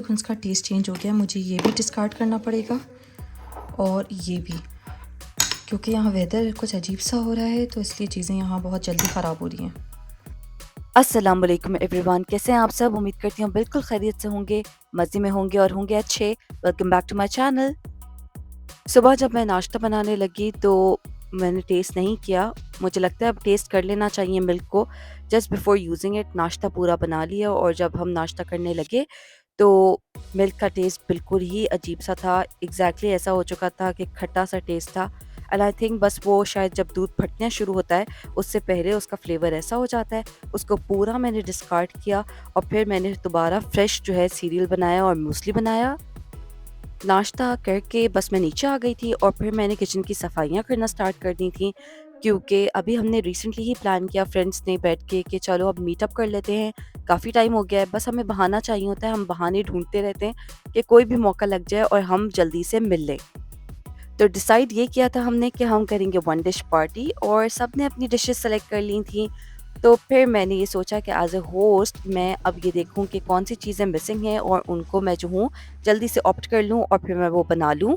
लेकिन उसका taste change हो गया। मुझे ये भी डिस्कार्ड करना पड़ेगा और ये भी, क्योंकि यहाँ वेदर कुछ अजीब सा हो रहा है तो इसलिए चीज़ें यहाँ बहुत जल्दी ख़राब हो रही हैं। अस्सलाम वालेकुम एवरीवन, कैसे हैं आप सब। उम्मीद करती हूँ बिल्कुल खैरियत से होंगे, मज़े में होंगे और होंगे अच्छे। Welcome back to my channel. सुबह जब मैं नाश्ता बनाने लगी तो मैंने टेस्ट नहीं किया। मुझे लगता है अब टेस्ट कर लेना चाहिए मिल्क को जस्ट बिफोर यूजिंग इट। नाश्ता पूरा बना लिया और जब हम नाश्ता करने लगे तो मिल्क का टेस्ट बिल्कुल ही अजीब सा था। एग्जैक्टली ऐसा हो चुका था कि खट्टा सा टेस्ट था। एंड आई थिंक बस वो शायद जब दूध फटना शुरू होता है उससे पहले उसका फ्लेवर ऐसा हो जाता है। उसको पूरा मैंने डिस्कार्ड किया और फिर मैंने दोबारा फ्रेश जो है सीरियल बनाया और मूसली बनाया। नाश्ता करके बस मैं नीचे आ गई थी और फिर मैंने किचन की सफाइयाँ करना स्टार्ट कर दी थी, क्योंकि अभी हमने रिसेंटली ही प्लान किया फ्रेंड्स ने बैठ के कि चलो अब मीटअप कर लेते हैं। काफ़ी टाइम हो गया है, बस हमें बहाना चाहिए होता है। हम बहाने ढूंढते रहते हैं कि कोई भी मौका लग जाए और हम जल्दी से मिल लें। तो डिसाइड ये किया था हमने कि हम करेंगे वन डिश पार्टी और सब ने अपनी डिशेस सेलेक्ट कर ली थी। तो फिर मैंने ये सोचा कि एज अ होस्ट मैं अब ये देखूं कि कौन सी चीज़ें मिसिंग हैं और उनको मैं जो हूँ जल्दी से ऑप्ट कर लूँ और फिर मैं वो बना लूँ।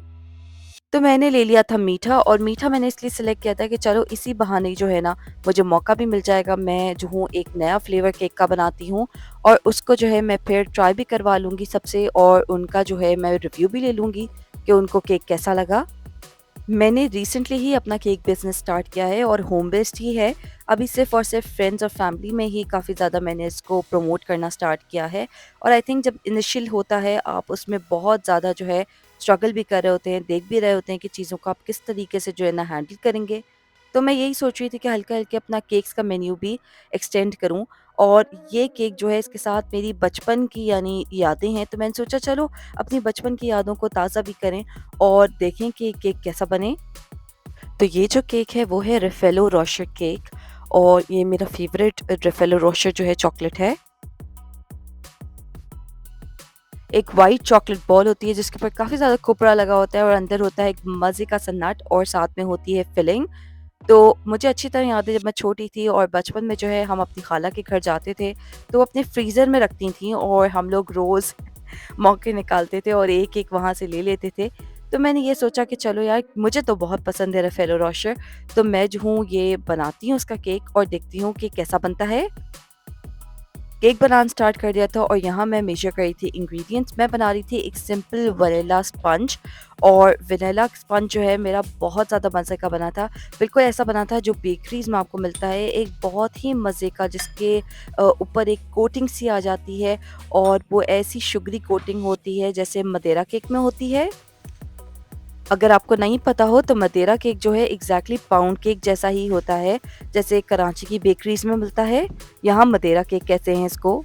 तो मैंने ले लिया था मीठा, और मीठा मैंने इसलिए सेलेक्ट किया था कि चलो इसी बहाने जो है ना मुझे मौका भी मिल जाएगा। मैं जो हूँ एक नया फ्लेवर केक का बनाती हूँ और उसको जो है मैं फिर ट्राई भी करवा लूँगी सबसे, और उनका जो है मैं रिव्यू भी ले लूँगी कि उनको केक कैसा लगा। मैंने रिसेंटली ही अपना केक बिज़नेस स्टार्ट किया है और होम बेस्ड ही है। अभी सिर्फ़ और सिर्फ़ फ्रेंड्स और फैमिली में ही काफ़ी ज़्यादा मैंने इसको प्रमोट करना स्टार्ट किया है। और आई थिंक जब इनिशियल होता है आप उसमें बहुत ज़्यादा जो है स्ट्रगल भी कर रहे होते हैं, देख भी रहे होते हैं कि चीज़ों को आप किस तरीके से जो है ना हैंडल करेंगे। तो मैं यही सोच रही थी कि हल्के-हल्के अपना केक्स का मेन्यू भी एक्सटेंड करूँ, और ये केक जो है इसके साथ मेरी बचपन की यानी यादें हैं। तो मैंने सोचा चलो अपनी बचपन की यादों को ताज़ा भी करें और देखें कि केक कैसा बने। तो ये जो केक है वो है रफेलो रोशर केक, और ये मेरा फेवरेट रफेलो रोशर जो है चॉकलेट है। एक वाइट चॉकलेट बॉल होती है जिसके ऊपर काफ़ी ज़्यादा खोपरा लगा होता है और अंदर होता है एक मज़े का सा नट और साथ में होती है फिलिंग। तो मुझे अच्छी तरह याद है जब मैं छोटी थी और बचपन में जो है हम अपनी खाला के घर जाते थे तो वो अपने फ्रीज़र में रखती थीं और हम लोग रोज़ मौके निकालते थे और एक-एक वहाँ से ले लेते थे। तो मैंने ये सोचा कि चलो यार मुझे तो बहुत पसंद है रफेलो रोशर, तो मैं जो हूँ ये बनाती हूँ उसका केक और देखती हूँ कि कैसा बनता है। केक बनाना स्टार्ट कर दिया था और यहाँ मैं मेजर कर रही थी इंग्रेडिएंट्स। मैं बना रही थी एक सिंपल वनीला स्पंज, और वनीला स्पंज जो है मेरा बहुत ज़्यादा मज़े का बना था। बिल्कुल ऐसा बना था जो बेकरीज़ में आपको मिलता है, एक बहुत ही मज़े का जिसके ऊपर एक कोटिंग सी आ जाती है, और वो ऐसी शुगरी कोटिंग होती है जैसे मदेरा केक में होती है। अगर आपको नहीं पता हो तो मदेरा केक जो है एग्जैक्टली पाउंड केक जैसा ही होता है, जैसे कराची की बेकरीज में मिलता है। यहाँ मदेरा केक कहते हैं इसको।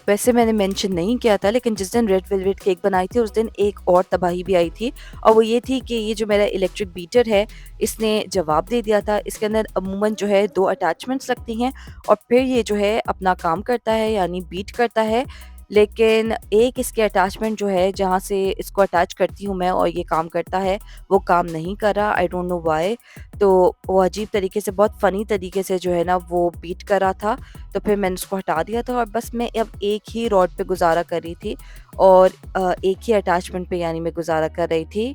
वैसे मैंने मेंशन नहीं किया था, लेकिन जिस दिन रेड वेलवेट केक बनाई थी उस दिन एक और तबाही भी आई थी, और वो ये थी कि ये जो मेरा इलेक्ट्रिक बीटर है इसने जवाब दे दिया था। इसके अंदर अमूमन जो है 2 अटैचमेंट्स लगती हैं और फिर ये जो है अपना काम करता है यानी बीट करता है। लेकिन एक इसके अटैचमेंट जो है जहाँ से इसको अटैच करती हूँ मैं और ये काम करता है, वो काम नहीं कर रहा, आई डोंट नो व्हाई। तो वो अजीब तरीके से बहुत फ़नी तरीके से जो है ना वो बीट कर रहा था। तो फिर मैंने उसको हटा दिया था और बस मैं अब एक ही रॉड पे गुज़ारा कर रही थी और एक ही अटैचमेंट पे यानी मैं गुज़ारा कर रही थी।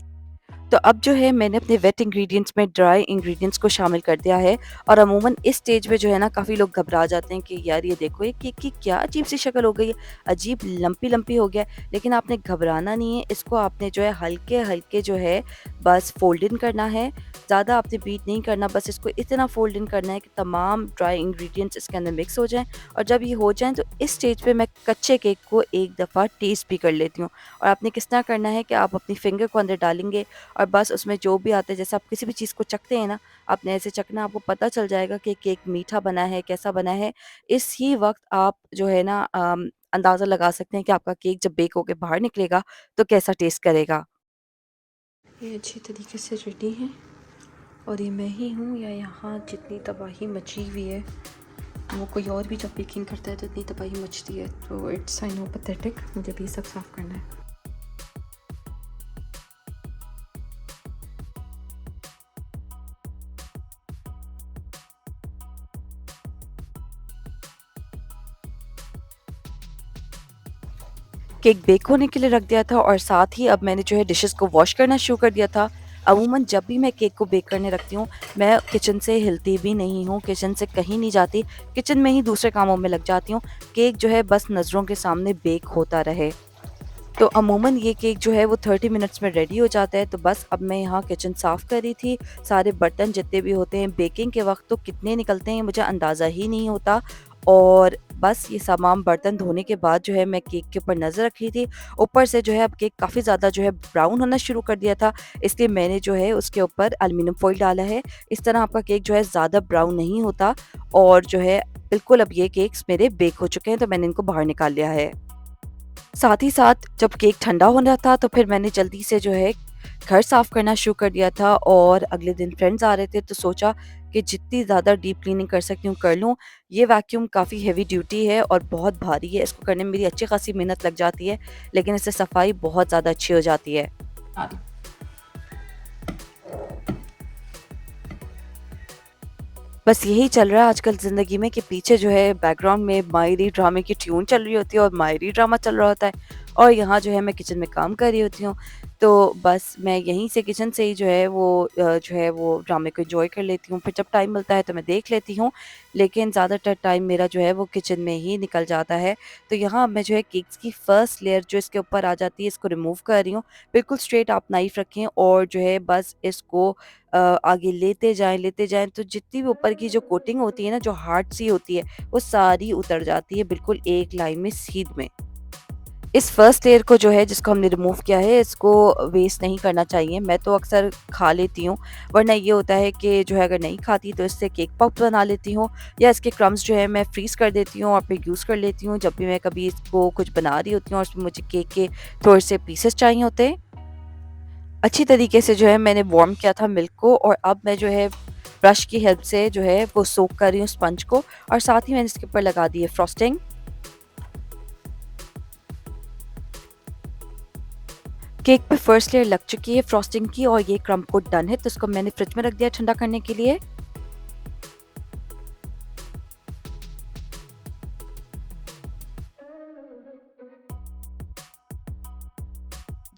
तो अब जो है मैंने अपने वेट इंग्रेडिएंट्स में ड्राई इंग्रेडिएंट्स को शामिल कर दिया है, और अमूमन इस स्टेज पे जो है ना काफ़ी लोग घबरा जाते हैं कि यार ये देखो ये केक की क्या अजीब सी शक्ल हो गई है, अजीब लंपी लंपी हो गया है। लेकिन आपने घबराना नहीं है, इसको आपने जो है हल्के हल्के जो है बस फोल्ड इन करना है। ज़्यादा आपने बीट नहीं करना, बस इसको इतना फोल्ड इन करना है कि तमाम ड्राई इंग्रेडिएंट्स इसके अंदर मिक्स हो जाएं। और जब ये हो जाएं तो इस स्टेज पे मैं कच्चे केक को एक दफ़ा टेस्ट भी कर लेती हूँ। और आपने किस तरह करना है कि आप अपनी फिंगर को अंदर डालेंगे और बस उसमें जो भी आता है, जैसे आप किसी भी चीज़ को चखते हैं ना, आपने ऐसे चखना, आपको पता चल जाएगा कि केक मीठा बना है, कैसा बना है। इस ही वक़्त आप जो है ना अंदाज़ा लगा सकते हैं कि आपका केक जब बेक होके बाहर निकलेगा तो कैसा टेस्ट करेगा। ये अच्छी तरीके से रेडी हैं और ये मैं ही हूँ या यहाँ जितनी तबाही मची हुई है, वो कोई और भी जब बेकिंग करता है तो इतनी तबाही मचती है। तो इट्स आई नो पैथेटिक, मुझे भी सब साफ़ करना है। केक बेक होने के लिए रख दिया था और साथ ही अब मैंने जो है डिशेस को वॉश करना शुरू कर दिया था। अमूमन जब भी मैं केक को बेक करने रखती हूँ, मैं किचन से हिलती भी नहीं हूँ, किचन से कहीं नहीं जाती, किचन में ही दूसरे कामों में लग जाती हूँ। केक जो है बस नज़रों के सामने बेक होता रहे। तो अमूमन ये केक जो है वो 30 मिनट्स में रेडी हो जाता है। तो बस अब मैं यहाँ किचन साफ़ कर रही थी, सारे बर्तन जितने भी होते हैं बेकिंग के वक़्त तो कितने निकलते हैं मुझे अंदाज़ा ही नहीं होता। और बस ये तमाम बर्तन धोने के बाद जो है मैं केक के ऊपर नज़र रख रही थी। ऊपर से जो है अब केक काफ़ी ज़्यादा जो है ब्राउन होना शुरू कर दिया था, इसलिए मैंने जो है उसके ऊपर एल्युमिनियम फ़ॉइल डाला है। इस तरह आपका केक जो है ज़्यादा ब्राउन नहीं होता और जो है बिल्कुल अब ये केक्स मेरे बेक हो चुके हैं, तो मैंने इनको बाहर निकाल लिया है। साथ ही साथ जब केक ठंडा होना था तो फिर मैंने जल्दी से जो है घर साफ़ करना शुरू कर दिया था और अगले दिन फ्रेंड्स आ रहे थे तो सोचा कि जितनी ज़्यादा डीप क्लीनिंग कर सकती हूँ कर लूँ। ये वैक्यूम काफ़ी हेवी ड्यूटी है और बहुत भारी है, इसको करने में मेरी अच्छी खासी मेहनत लग जाती है, लेकिन इससे सफाई बहुत ज़्यादा अच्छी हो जाती है। बस यही चल रहा है आजकल ज़िंदगी में कि पीछे जो है बैकग्राउंड में मायरी ड्रामे की ट्यून चल रही होती है और मायरी ड्रामा चल रहा होता है और यहाँ जो है मैं किचन में काम कर रही होती हूँ। तो बस मैं यहीं से किचन से ही जो है वो ड्रामे को एंजॉय कर लेती हूँ। फिर जब टाइम मिलता है तो मैं देख लेती हूँ, लेकिन ज़्यादातर टाइम मेरा जो है वो किचन में ही निकल जाता है। तो यहाँ मैं जो है केक्स की फर्स्ट लेयर जो इसके ऊपर आ जाती है इसको रिमूव कर रही हूँ। बिल्कुल स्ट्रेट आप नाइफ रखें और जो है बस इसको आगे लेते जाएँ तो जितनी भी ऊपर की जो कोटिंग होती है ना, जो हार्ड सी होती है, वो सारी उतर जाती है बिल्कुल एक लाइन में सीध में। इस फर्स्ट लेयर को जो है जिसको हमने रिमूव किया है इसको वेस्ट नहीं करना चाहिए। मैं तो अक्सर खा लेती हूँ, वरना ये होता है कि जो है अगर नहीं खाती तो इससे केक पॉप्स बना लेती हूँ या इसके क्रम्स जो है मैं फ्रीज़ कर देती हूँ और फिर यूज़ कर लेती हूँ जब भी मैं कभी इसको कुछ बना रही होती हूँ और उसमें मुझे केक के थोड़े से पीसेस चाहिए होते हैं। अच्छी तरीके से जो है मैंने वार्म किया था मिल्क को और अब मैं जो है ब्रश की हेल्प से जो है वो सोक कर रही हूँ स्पंज को और साथ ही मैंने इसके ऊपर लगा दी है फ्रॉस्टिंग। केक पे फर्स्ट लेयर लग चुकी है फ्रॉस्टिंग की और ये क्रम्ब कोट डन है, तो इसको मैंने फ्रिज में रख दिया ठंडा करने के लिए।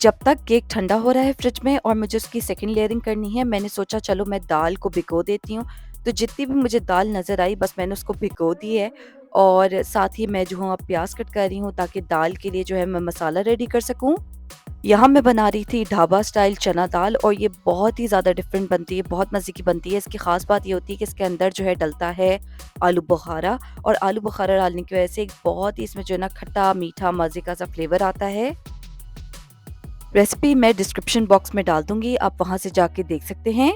जब तक केक ठंडा हो रहा है फ्रिज में और मुझे उसकी सेकंड लेयरिंग करनी है, मैंने सोचा चलो मैं दाल को भिगो देती हूँ। तो जितनी भी मुझे दाल नज़र आई बस मैंने उसको भिगो दी है और साथ ही मैं जो हूँ अब प्याज कट कर रही हूँ ताकि दाल के लिए जो है मैं मसाला रेडी कर सकूँ। यहाँ मैं बना रही थी ढाबा स्टाइल चना दाल और ये बहुत ही ज़्यादा डिफरेंट बनती है, बहुत मज़े की बनती है। इसकी ख़ास बात ये होती है कि इसके अंदर जो है डलता है आलू बुखारा और आलू बुखारा डालने की वजह से एक बहुत ही इसमें जो है ना खट्टा मीठा मज़े का सा फ्लेवर आता है। रेसिपी मैं डिस्क्रिप्शन बॉक्स में डाल दूँगी, आप वहाँ से जाके देख सकते हैं।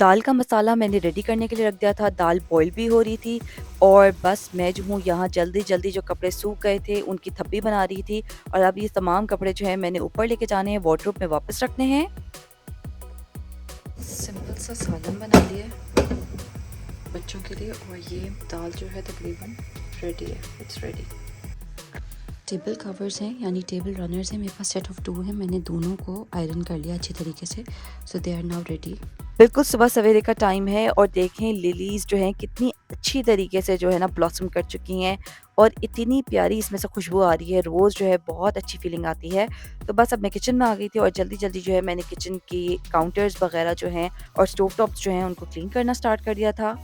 दाल का मसाला मैंने रेडी करने के लिए रख दिया था, दाल बॉयल भी हो रही थी और बस मैं जो हूँ यहाँ जल्दी-जल्दी जो कपड़े सूख गए थे उनकी थप्पी बना रही थी और अब ये तमाम कपड़े जो हैं मैंने ऊपर लेके जाने हैं, वार्डरोब में वापस रखने हैं। सिंपल सा सालन बना लिया है बच्चों के लिए और ये दाल जो है तकरीबन रेडी है, इट्स रेडी। टेबल कवर्स हैं यानी टेबल रनर्स हैं, मेरे पास सेट ऑफ 2 हैं, मैंने दोनों को आयरन कर लिया अच्छी तरीके से, सो दे आर नाउ रेडी। बिल्कुल सुबह सवेरे का टाइम है और देखें लिलीज़ जो हैं कितनी अच्छी तरीके से जो है ना ब्लॉसम कर चुकी हैं और इतनी प्यारी इसमें से खुशबू आ रही है, रोज़ जो है बहुत अच्छी फीलिंग आती है। तो बस अब मैं किचन में आ गई थी और जल्दी-जल्दी जो है मैंने किचन की काउंटर्स वगैरह जो हैं और स्टोव टॉप्स जो हैं उनको क्लीन करना स्टार्ट कर दिया था।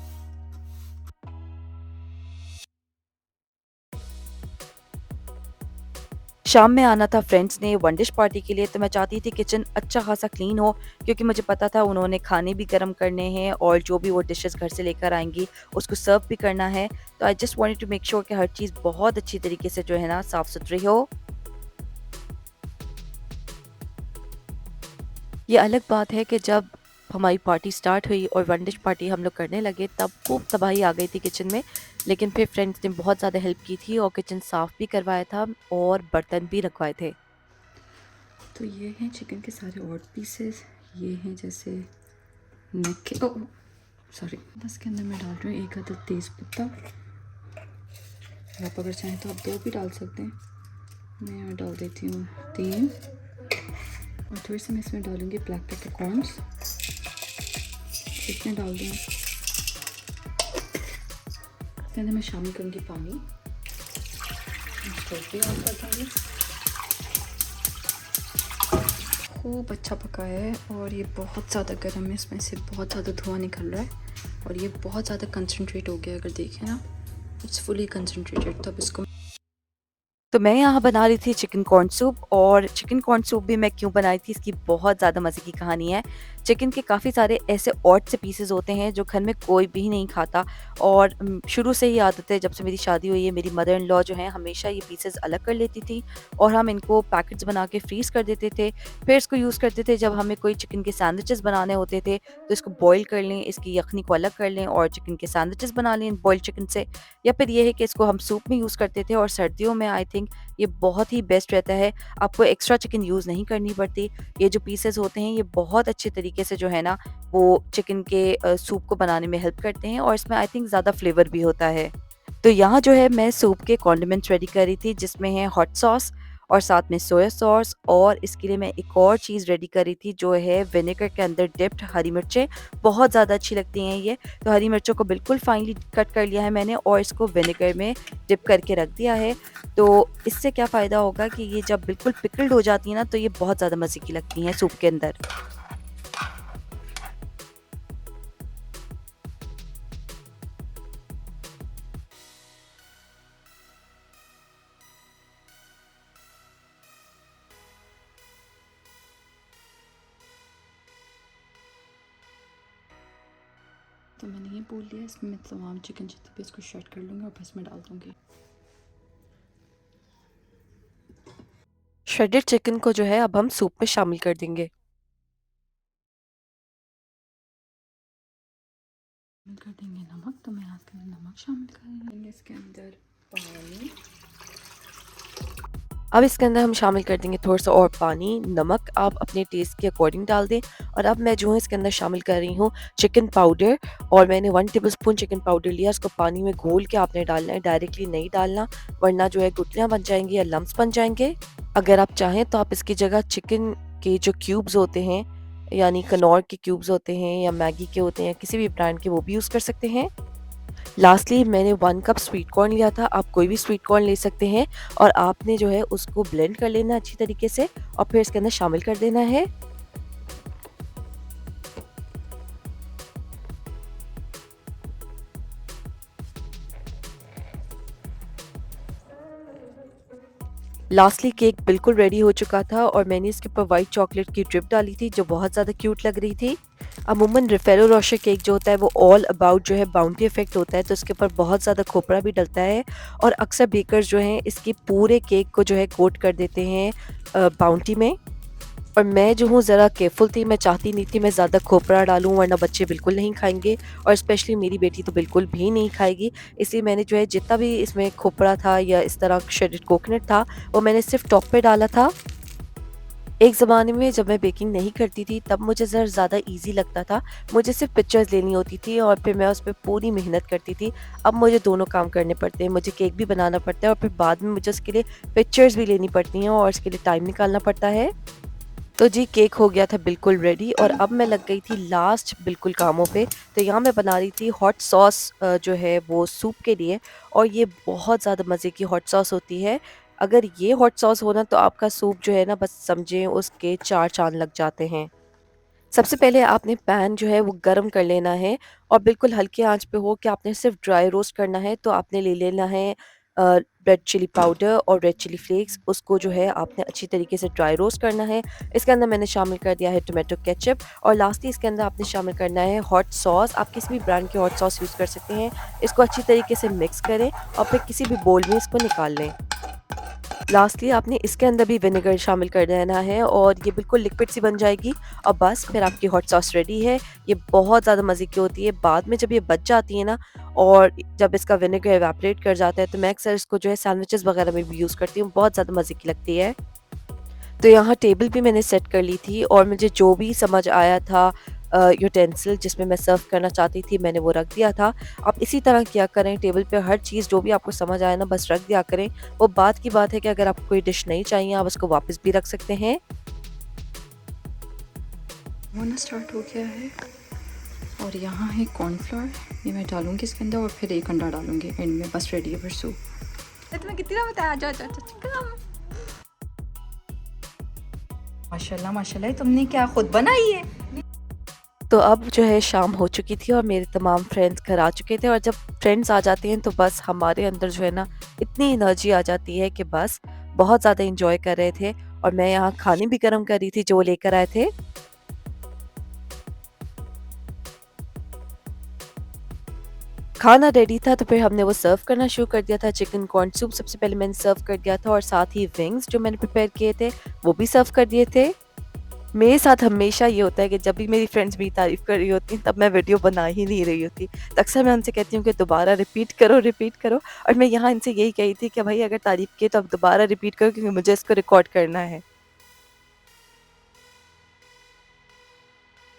शाम में आना था फ्रेंड्स ने वन डिश पार्टी के लिए, तो मैं चाहती थी किचन अच्छा खासा क्लीन हो क्योंकि मुझे पता था उन्होंने खाने भी गर्म करने हैं और जो भी वो डिशेस घर से लेकर आएंगी उसको सर्व भी करना है। तो I just wanted to make sure कि हर चीज़ बहुत अच्छी तरीके से जो है ना साफ़ सुथरी हो। ये अलग बात है कि जब हमारी पार्टी स्टार्ट हुई और वन डिश पार्टी हम लोग करने लगे तब खूब तबाही आ गई थी किचन में, लेकिन फिर फ्रेंड्स ने बहुत ज़्यादा हेल्प की थी और किचन साफ़ भी करवाया था और बर्तन भी रखवाए थे। तो ये हैं चिकन के सारे और पीसेस, ये हैं जैसे नेक के, ओ सॉरी, बस के अंदर मैं डाल रही हूँ 1 अदद तेज़ पत्ता, आप अगर चाहें तो आप 2 भी डाल सकते हैं, मैं यहाँ डाल देती हूँ 3 और थोड़ी सी मैं इसमें डालूँगी ब्लैक पेपरकॉर्न्स, इतने डाल दूँ। इसके अंदर मैं शामिल करूँगी पानी, स्टोव भी ऑन कर देंगे। खूब अच्छा पका है और ये बहुत ज़्यादा गर्म है, इसमें से बहुत ज़्यादा धुआं निकल रहा है और ये बहुत ज़्यादा कंसनट्रेट हो गया। अगर देखें ना, इट्स फुली कंसनट्रेटेड। तो अब इसको तो मैं यहाँ बना रही थी चिकन कॉर्न सूप, और चिकन कॉर्न सूप भी मैं क्यों बनाई थी, इसकी बहुत ज़्यादा मज़े की कहानी है। चिकन के काफ़ी सारे ऐसे ऑड से पीसेस होते हैं जो घर में कोई भी नहीं खाता, और शुरू से ही आदत है, जब से मेरी शादी हुई है मेरी मदर इन लॉ जो हैं हमेशा ये पीसेस अलग कर लेती थी और हम इनको पैकेट्स बना के फ्रीज़ कर देते थे। फिर इसको यूज़ करते थे जब हमें कोई चिकन के सैंडविचेस बनाने होते थे, तो इसको बॉयल कर लें, इसकी यखनी को अलग कर लें और चिकन के सैंडविचेस बना लें बॉइल्ड चिकन से। या फिर ये है कि इसको हम सूप में यूज़ करते थे, और सर्दियों में आई थिंक ये बहुत ही बेस्ट रहता है, आपको एक्स्ट्रा चिकन यूज़ नहीं करनी पड़ती। ये जो पीसेस होते हैं ये बहुत अच्छे तरीके से जो है ना वो चिकन के सूप को बनाने में हेल्प करते हैं, और इसमें आई थिंक ज़्यादा फ्लेवर भी होता है। तो यहाँ जो है मैं सूप के कॉन्डिमेंट्स रेडी कर रही थी, जिसमें है हॉट सॉस और साथ में सोया सॉस, और इसके लिए मैं एक और चीज़ रेडी कर रही थी जो है विनेगर के अंदर डिप्ड हरी मिर्चें। बहुत ज़्यादा अच्छी लगती हैं ये। तो हरी मिर्चों को बिल्कुल फाइनली कट कर लिया है मैंने और इसको विनेगर में डिप करके रख दिया है। तो इससे क्या फ़ायदा होगा कि ये जब बिल्कुल पिकल्ड हो जाती है ना, तो ये बहुत ज़्यादा मज़े की लगती हैं सूप के अंदर। तो मैंने ये बोल लिया, इसमें मैं तमाम चिकन जितने भी इसको शर्ट कर लूँगी और बस में डाल दूँगी। श्रेडेड चिकन को जो है अब हम सूप में शामिल कर देंगे। कर देंगे नमक, तो मैं आज के अंदर नमक शामिल करेंगे। इसके अंदर पानी, अब इसके अंदर हम शामिल कर देंगे थोड़ा सा और पानी। नमक आप अपने टेस्ट के अकॉर्डिंग डाल दें। और अब मैं जो है इसके अंदर शामिल कर रही हूँ चिकन पाउडर, और मैंने 1 टेबलस्पून चिकन पाउडर लिया। इसको पानी में घोल के आपने डालना है, डायरेक्टली नहीं डालना, वरना जो है गुठलियाँ बन जाएंगी या लम्स बन जाएंगे। अगर आप चाहें तो आप इसकी जगह चिकन के जो क्यूब्स होते हैं, यानी कनौर के क्यूब्स होते हैं या मैगी के होते हैं, किसी भी ब्रांड के, वो भी यूज़ कर सकते हैं। लास्टली मैंने 1 कप स्वीट कॉर्न लिया था, आप कोई भी स्वीट कॉर्न ले सकते हैं, और आपने जो है उसको ब्लेंड कर लेना अच्छी तरीके से और फिर इसके अंदर शामिल कर देना है। लास्टली केक बिल्कुल रेडी हो चुका था और मैंने इसके ऊपर व्हाइट चॉकलेट की ड्रिप डाली थी जो बहुत ज़्यादा क्यूट लग रही थी। अमूमन रेफेरो रोशर केक जो होता है वो ऑल अबाउट जो है बाउंटी इफेक्ट होता है, तो इसके ऊपर बहुत ज़्यादा खोपरा भी डलता है, और अक्सर बेकर्स जो हैं इसकी पूरे केक को जो है कोट कर देते हैं बाउंटी में। और मैं जो हूँ ज़रा केयरफुल थी, मैं चाहती नहीं थी मैं ज़्यादा खोपरा डालूँ वरना बच्चे बिल्कुल नहीं खाएंगे, और स्पेशली मेरी बेटी तो बिल्कुल भी नहीं खाएगी। इसलिए मैंने जो है जितना भी इसमें खोपरा था या इस तरह श्रेडेड कोकोनट था वो मैंने सिर्फ टॉप पे डाला था। एक ज़माने में जब मैं बेकिंग नहीं करती थी तब मुझे ज़रा ज़्यादा ईज़ी लगता था, मुझे सिर्फ पिक्चर्स लेनी होती थी और फिर मैं उस पे पूरी मेहनत करती थी। अब मुझे दोनों काम करने पड़ते हैं, मुझे केक भी बनाना पड़ता है और फिर बाद में मुझे उसके लिए पिक्चर्स भी लेनी पड़ती हैं और इसके लिए टाइम निकालना पड़ता है। तो जी केक हो गया था बिल्कुल रेडी, और अब मैं लग गई थी लास्ट बिल्कुल कामों पे। तो यहाँ मैं बना रही थी हॉट सॉस जो है वो सूप के लिए, और ये बहुत ज़्यादा मज़े की हॉट सॉस होती है। अगर ये हॉट सॉस हो ना तो आपका सूप जो है ना, बस समझें उसके 4 चाँद लग जाते हैं। सबसे पहले आपने पैन जो है वो गरम कर लेना है, और बिल्कुल हल्की आंच पे हो कि आपने सिर्फ ड्राई रोस्ट करना है। तो आपने ले लेना है रेड चिली पाउडर और रेड चिली फ्लेक्स, उसको जो है आपने अच्छी तरीके से ड्राई रोस्ट करना है। इसके अंदर मैंने शामिल कर दिया है टोमेटो केचप, और लास्टली इसके अंदर आपने शामिल करना है हॉट सॉस। आप किसी भी ब्रांड की हॉट सॉस यूज़ कर सकते हैं। इसको अच्छी तरीके से मिक्स करें और फिर किसी भी बोल में इसको निकाल लें। लास्टली आपने इसके अंदर भी विनेगर शामिल कर देना है और ये बिल्कुल लिक्विड सी बन जाएगी, और बस फिर आपकी हॉट सॉस रेडी है। ये बहुत ज़्यादा मज़े की होती है। बाद में जब ये बच जाती है ना, और जब इसका विनेगर एवापोरेट कर जाता है, तो मैं अक्सर इसको जो है सैंडविचेस वगैरह में भी यूज़ करती हूँ, बहुत ज़्यादा मज़े की लगती है। तो यहाँ टेबल भी मैंने सेट कर ली थी, और मुझे जो भी समझ आया था यूटेंसिल जिसमें मैं सर्व करना चाहती थी, मैंने वो रख दिया था। आप इसी तरह किया करें, टेबल पे हर चीज़ जो भी आपको समझ आए ना बस रख दिया करें। वो बात की बात है कि अगर आपको कोई डिश नहीं चाहिए आप उसको वापस भी रख सकते हैं। होना स्टार्ट हो गया है, और यहाँ है कॉर्नफ्लोर, ये मैं डालूँगी इसके अंदर और फिर एक अंडा डालूँगी एंड में। बस रेडी है फिर सूप। तुम्हें कितनी बार बताया, जाओ जाओ जाओ कम। माशाल्लाह माशाल्लाह, तुमने क्या खुद बनाई है? तो अब जो है शाम हो चुकी थी और मेरे तमाम फ्रेंड्स घर आ चुके थे और जब फ्रेंड्स आ जाते हैं तो बस हमारे अंदर जो है ना इतनी एनर्जी आ जाती है कि बस बहुत ज़्यादा इंजॉय कर रहे थे और मैं यहाँ खाने भी गर्म कर रही थी जो लेकर आए थे। खाना रेडी था तो फिर हमने वो सर्व करना शुरू कर दिया था। चिकन कॉर्न सूप सबसे पहले मैंने सर्व कर दिया था और साथ ही विंग्स जो मैंने प्रिपेयर किए थे वो भी सर्व कर दिए थे। मेरे साथ हमेशा ये होता है कि जब भी मेरी फ्रेंड्स मेरी तारीफ़ कर रही होती हैं तब मैं वीडियो बना ही नहीं रही होती। तो अक्सर मैं उनसे कहती हूँ कि दोबारा रिपीट करो और मैं यहाँ इनसे यही कही थी कि भाई अगर तारीफ़ की तो अब दोबारा रिपीट करो क्योंकि मुझे इसको रिकॉर्ड करना है।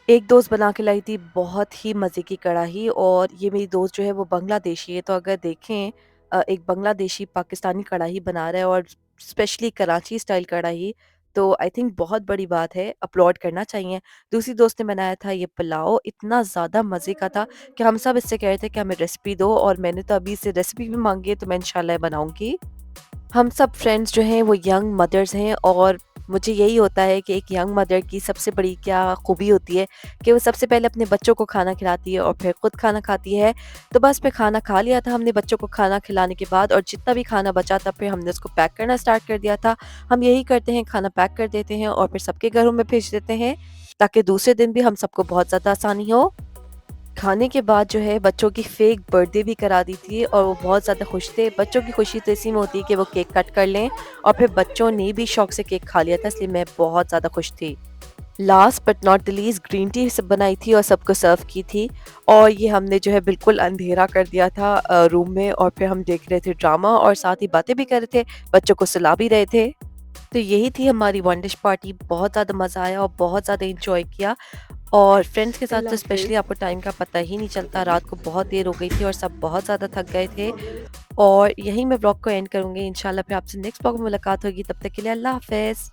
एक दोस्त बना के लाई थी बहुत ही मज़े की कढ़ाई और ये मेरी दोस्त जो है वो बांग्लादेशी है, तो अगर देखें एक बांग्लादेशी पाकिस्तानी कढ़ाई बना रहा है और स्पेशली कराची स्टाइल कढ़ाई, तो आई थिंक बहुत बड़ी बात है, अपलॉड करना चाहिए। दूसरी दोस्त ने बनाया था ये पुलाव, इतना ज़्यादा मज़े का था कि हम सब इससे कह रहे थे कि हमें रेसिपी दो और मैंने तो अभी इससे रेसिपी भी माँगी है, तो मैं इंशाल्लाह बनाऊँगी। हम सब फ्रेंड्स जो हैं वो यंग मदर्स हैं और मुझे यही होता है कि एक यंग मदर की सबसे बड़ी क्या खूबी होती है कि वो सबसे पहले अपने बच्चों को खाना खिलाती है और फिर खुद खाना खाती है। तो बस फिर खाना खा लिया था हमने बच्चों को खाना खिलाने के बाद और जितना भी खाना बचा था फिर हमने उसको पैक करना स्टार्ट कर दिया था। हम यही करते हैं, खाना पैक कर देते हैं और फिर सबके घरों में भेज देते हैं ताकि दूसरे दिन भी हम सबको बहुत ज़्यादा आसानी हो। खाने के बाद जो है बच्चों की फेक बर्थडे भी करा दी थी और वो बहुत ज़्यादा खुश थे। बच्चों की खुशी तो इसी में होती है कि वो केक कट कर लें और फिर बच्चों ने भी शौक से केक खा लिया था, इसलिए मैं बहुत ज़्यादा खुश थी। Last but not the least green tea सब बनाई थी और सबको सर्व की थी और ये हमने जो है बिल्कुल अंधेरा कर दिया था रूम में और फिर हम देख रहे थे ड्रामा और साथ ही बातें भी कर रहे थे, बच्चों को सुला भी रहे थे। तो यही थी हमारी वन डिश पार्टी, बहुत ज़्यादा मज़ा आया और बहुत ज़्यादा एंजॉय किया और फ्रेंड्स के साथ अल्लाह तो हाफ़िज़। स्पेशली आपको टाइम का पता ही नहीं चलता, रात को बहुत देर हो गई थी और सब बहुत ज़्यादा थक गए थे और यहीं मैं ब्लॉग को एंड करूँगी। इंशाल्लाह फिर आपसे नेक्स्ट ब्लॉग में मुलाकात होगी, तब तक के लिए अल्लाह हाफ़िज़।